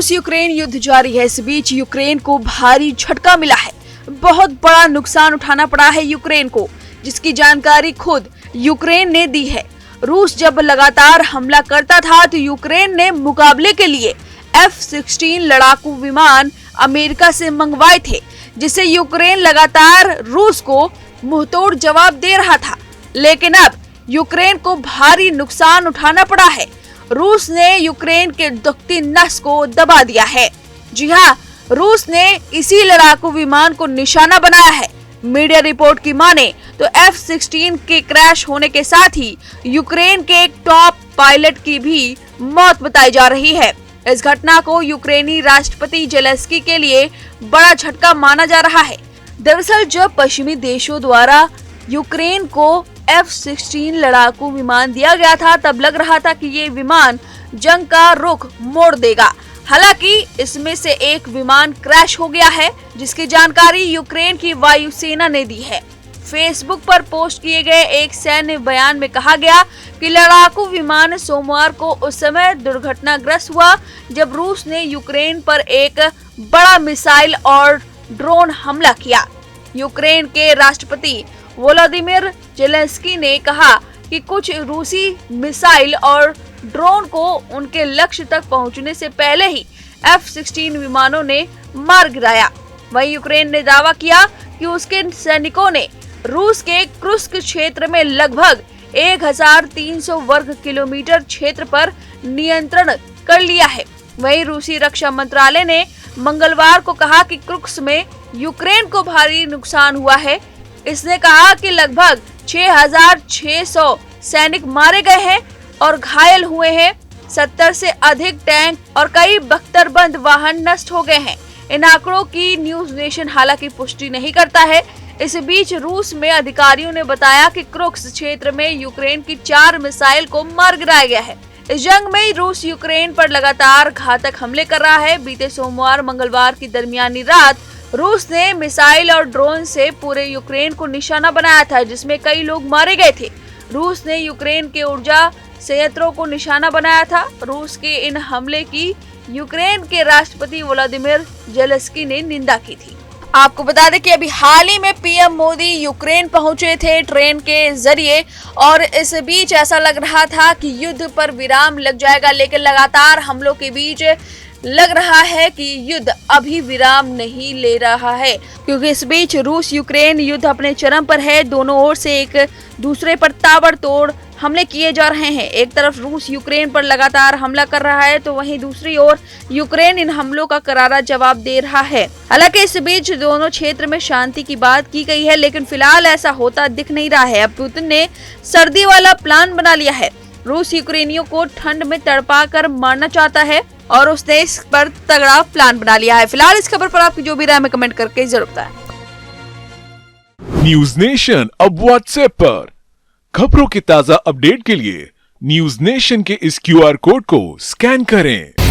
रूस यूक्रेन युद्ध जारी है। इस बीच यूक्रेन को भारी झटका मिला है। बहुत बड़ा नुकसान उठाना पड़ा है यूक्रेन को, जिसकी जानकारी खुद यूक्रेन ने दी है। रूस जब लगातार हमला करता था तो यूक्रेन ने मुकाबले के लिए F-16 लड़ाकू विमान अमेरिका से मंगवाए थे, जिसे यूक्रेन लगातार रूस को मुंहतोड़ जवाब दे रहा था। लेकिन अब यूक्रेन को भारी नुकसान उठाना पड़ा है। रूस ने यूक्रेन के दुखती नस को दबा दिया है। जी हाँ, रूस ने इसी लड़ाकू विमान को निशाना बनाया है। मीडिया रिपोर्ट की माने तो F-16 के क्रैश होने के साथ ही यूक्रेन के एक टॉप पायलट की भी मौत बताई जा रही है। इस घटना को यूक्रेनी राष्ट्रपति जेलेंस्की के लिए बड़ा झटका माना जा रहा है। दरअसल जब पश्चिमी देशों द्वारा यूक्रेन को F-16 लड़ाकू विमान दिया गया था, तब लग रहा था कि ये विमान जंग का रुख मोड़ देगा। हालांकि इसमें से एक विमान क्रैश हो गया है, जिसकी जानकारी यूक्रेन की वायुसेना ने दी है। फेसबुक पर पोस्ट किए गए एक सैन्य बयान में कहा गया कि लड़ाकू विमान सोमवार को उस समय दुर्घटनाग्रस्त हुआ जब रूस ने यूक्रेन पर एक बड़ा मिसाइल और ड्रोन हमला किया। यूक्रेन के राष्ट्रपति वोलोदिमीर जेलेंस्की ने कहा कि कुछ रूसी मिसाइल और ड्रोन को उनके लक्ष्य तक पहुंचने से पहले ही F-16 विमानों ने मार गिराया। वहीं यूक्रेन ने दावा किया कि उसके सैनिकों ने रूस के कुर्स्क क्षेत्र में लगभग 1300 वर्ग किलोमीटर क्षेत्र पर नियंत्रण कर लिया है। वहीं रूसी रक्षा मंत्रालय ने मंगलवार को कहा कि कुर्स्क में यूक्रेन को भारी नुकसान हुआ है। इसने कहा कि लगभग 6600 सैनिक मारे गए हैं और घायल हुए हैं। 70 से अधिक टैंक और कई बख्तरबंद वाहन नष्ट हो गए हैं। इन आंकड़ों की न्यूज नेशन हालांकि पुष्टि नहीं करता है। इस बीच रूस में अधिकारियों ने बताया कि कुर्स्क क्षेत्र में यूक्रेन की 4 मिसाइल को मार गिराया गया है। इस जंग में रूस यूक्रेन पर लगातार घातक हमले कर रहा है। बीते सोमवार मंगलवार की दरमियानी रात रूस ने मिसाइल और ड्रोन से पूरे यूक्रेन को निशाना बनाया था, जिसमें कई लोग मारे गए थे। रूस ने यूक्रेन के ऊर्जा संयंत्रों को निशाना बनाया था। रूस के इन हमले की यूक्रेन के राष्ट्रपति व्लादिमीर जेलेंस्की ने निंदा की थी। आपको बता दें कि अभी हाल ही में पीएम मोदी यूक्रेन पहुंचे थे ट्रेन के जरिए, और इस बीच ऐसा लग रहा था कि युद्ध पर विराम लग जाएगा, लेकिन लगातार हमलों के बीच लग रहा है कि युद्ध अभी विराम नहीं ले रहा है, क्योंकि इस बीच रूस यूक्रेन युद्ध अपने चरम पर है। दोनों ओर से एक दूसरे पर ताबड़तोड़ हमले किए जा रहे हैं। एक तरफ रूस यूक्रेन पर लगातार हमला कर रहा है, तो वहीं दूसरी ओर यूक्रेन इन हमलों का करारा जवाब दे रहा है। हालांकि इस बीच दोनों क्षेत्र में शांति की बात की गई है, लेकिन फिलहाल ऐसा होता दिख नहीं रहा है। अब पुतिन ने सर्दी वाला प्लान बना लिया है। रूस यूक्रेनियों को ठंड में तड़पा कर मारना चाहता है और उसने इस पर तगड़ा प्लान बना लिया है। फिलहाल इस खबर पर आपकी जो भी राय में कमेंट करके जरूर बताएं। न्यूज नेशन अब व्हाट्सएप पर खबरों के ताजा अपडेट के लिए न्यूज नेशन के इस QR कोड को स्कैन करें।